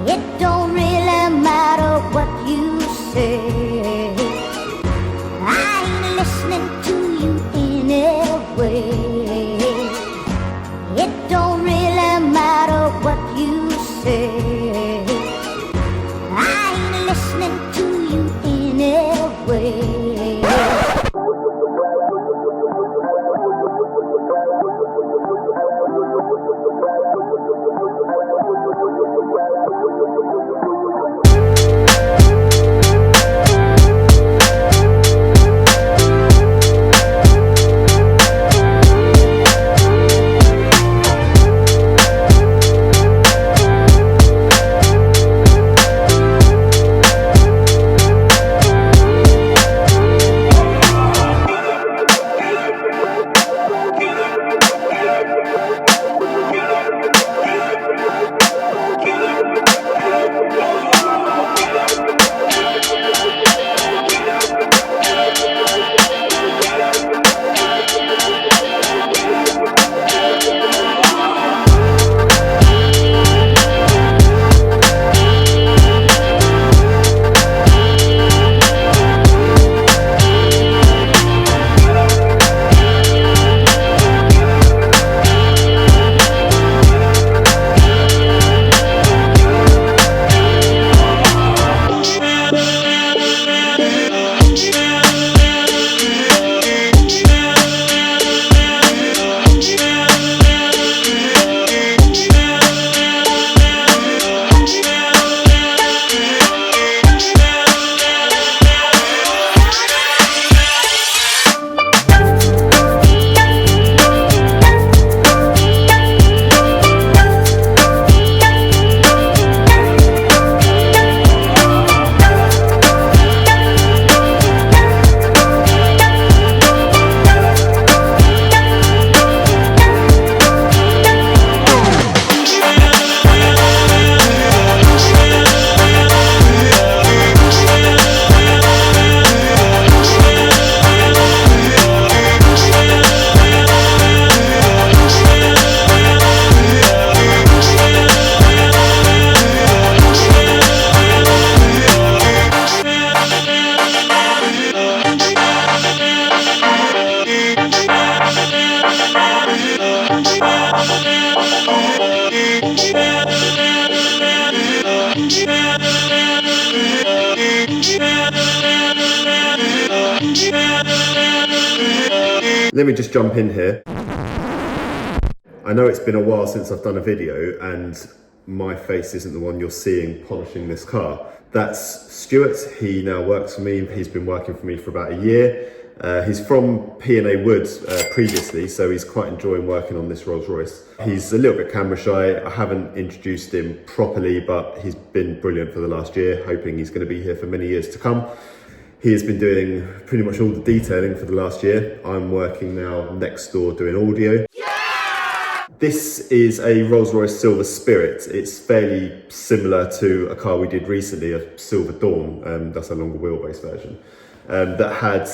It don't really matter what you say. I ain't listening to you anyway. It don't really matter what you say. I ain't listening to you anyway. Let me just jump in here. I know it's been a while since I've done a video and my face isn't the one you're seeing polishing this car. That's Stuart. He now works for me. He's been working for me for about a year. He's from P&A Woods previously, so he's quite enjoying working on this Rolls Royce. He's a little bit camera shy. I haven't introduced him properly, but he's been brilliant for the last year, hoping he's going to be here for many years to come. He has been doing pretty much all the detailing for the last year. I'm working now next door doing audio. Yeah! This is a Rolls Royce Silver Spirit. It's fairly similar to a car we did recently, a Silver Dawn. That's a longer wheelbase version, that had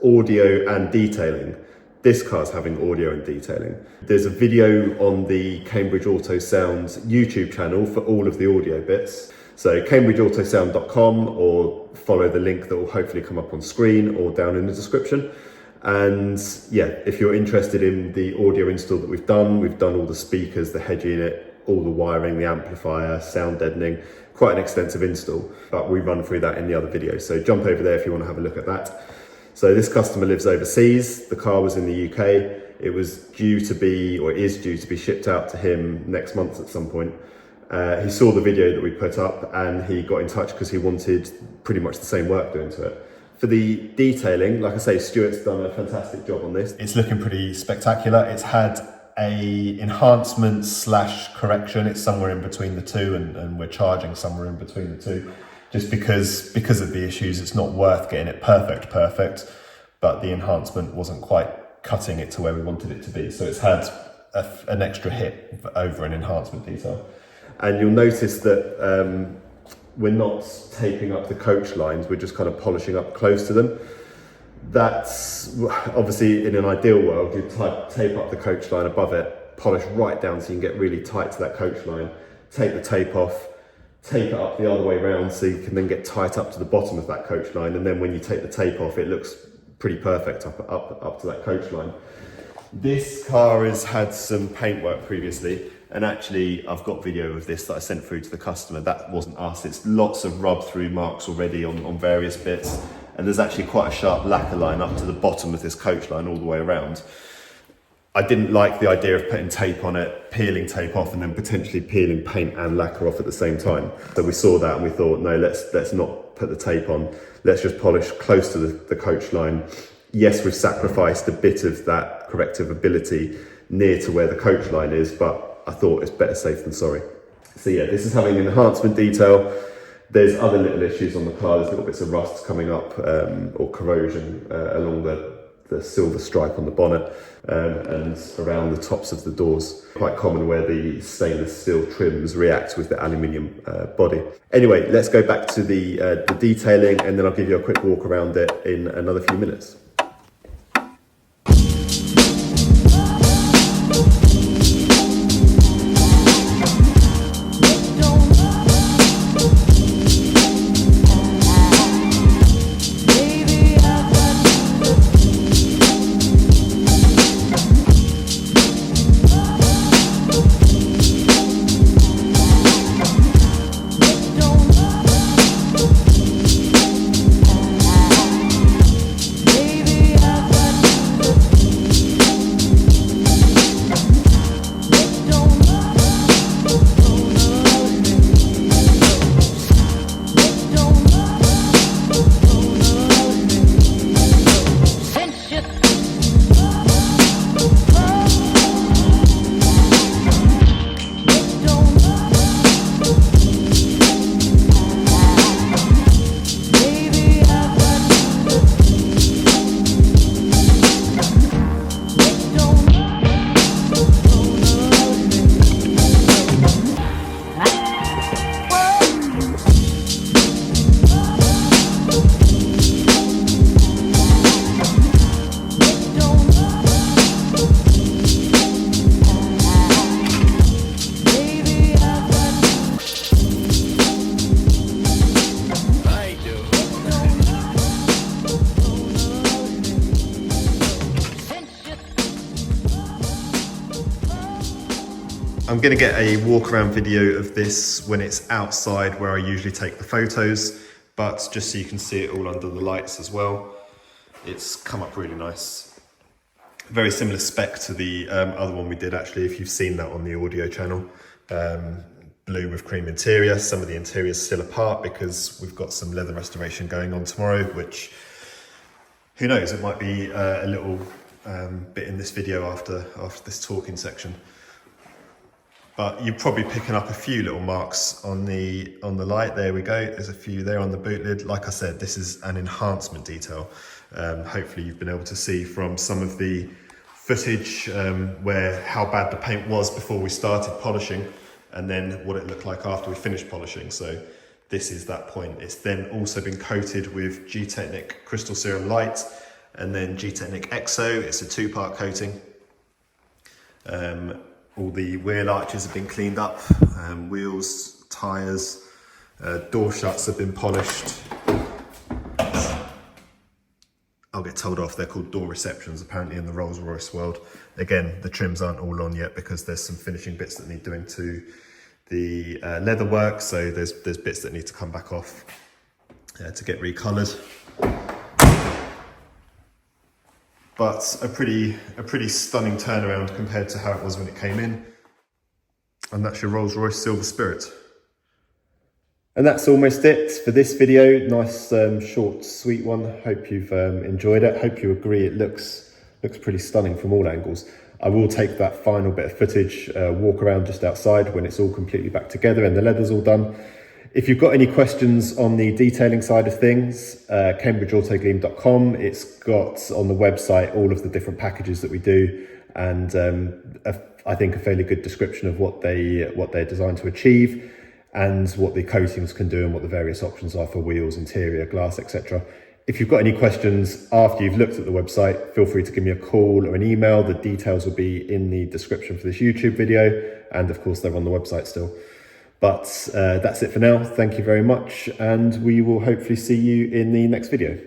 audio and detailing. This car's having audio and detailing. There's a video on the Cambridge Autosound YouTube channel for all of the audio bits. So cambridgeautosound.com, or follow the link that will hopefully come up on screen or down in the description. And yeah, if you're interested in the audio install that we've done all the speakers, the head unit, all the wiring, the amplifier, sound deadening, quite an extensive install, but we run through that in the other video. So jump over there if you want to have a look at that. So this customer lives overseas. The car was in the UK. It was due to be, or is due to be, shipped out to him next month at some point. He saw the video that we put up and he got in touch because he wanted pretty much the same work doing to it. For the detailing, like I say, Stuart's done a fantastic job on this. It's looking pretty spectacular. It's had a enhancement / correction. It's somewhere in between the two, and we're charging somewhere in between the two. Just because of the issues, it's not worth getting it perfect, but the enhancement wasn't quite cutting it to where we wanted it to be. So it's had an extra hit over an enhancement detail. And you'll notice that we're not taping up the coach lines, we're just kind of polishing up close to them. That's obviously, in an ideal world, you'd tape up the coach line above it, polish right down so you can get really tight to that coach line, take the tape off, tape it up the other way round so you can then get tight up to the bottom of that coach line, and then when you take the tape off it looks pretty perfect up to that coach line. This car has had some paintwork previously, and actually I've got video of this that I sent through to the customer. That wasn't us. It's lots of rub through marks already on various bits, and there's actually quite a sharp lacquer line up to the bottom of this coach line all the way around. I didn't like the idea of putting tape on it, peeling tape off, and then potentially peeling paint and lacquer off at the same time. So we saw that and we thought, no, let's not put the tape on. Let's just polish close to the coach line. Yes, we've sacrificed a bit of that corrective ability near to where the coach line is, but I thought it's better safe than sorry. So yeah, this is having enhancement detail. There's other little issues on the car. There's little bits of rust coming up or corrosion along the silver stripe on the bonnet and around the tops of the doors. Quite common where the stainless steel trims react with the aluminium body. Anyway, let's go back to the detailing, and then I'll give you a quick walk around it in another few minutes. I'm going to get a walk around video of this when it's outside where I usually take the photos, but just so you can see it all under the lights as well. It's come up really nice. Very similar spec to the other one we did actually, if you've seen that on the audio channel. Blue with cream interior. Some of the interior's still apart because we've got some leather restoration going on tomorrow, which, who knows, it might be a little bit in this video after this talking section. But you're probably picking up a few little marks on the light. There we go. There's a few there on the boot lid. Like I said, this is an enhancement detail. Hopefully you've been able to see from some of the footage where how bad the paint was before we started polishing, and then what it looked like after we finished polishing. So this is that point. It's then also been coated with Gtechniq Crystal Serum Light and then Gtechniq Exo. It's a two-part coating. All the wheel arches have been cleaned up, wheels, tyres, door shuts have been polished. I'll get told off, they're called door receptions apparently in the Rolls Royce world. Again, the trims aren't all on yet because there's some finishing bits that need doing to the leather work, so there's bits that need to come back off to get recoloured. But a pretty stunning turnaround compared to how it was when it came in. And that's your Rolls Royce Silver Spirit. And that's almost it for this video. Nice, short, sweet one. Hope you've enjoyed it. Hope you agree it looks pretty stunning from all angles. I will take that final bit of footage, walk around just outside when it's all completely back together and the leather's all done. If you've got any questions on the detailing side of things, CambridgeAutogleam.com. It's got on the website all of the different packages that we do, and I think a fairly good description of what they're designed to achieve, and what the coatings can do, and what the various options are for wheels, interior, glass, etc. If you've got any questions after you've looked at the website, feel free to give me a call or an email. The details will be in the description for this YouTube video, and of course they're on the website still. But that's it for now. Thank you very much, and we will hopefully see you in the next video.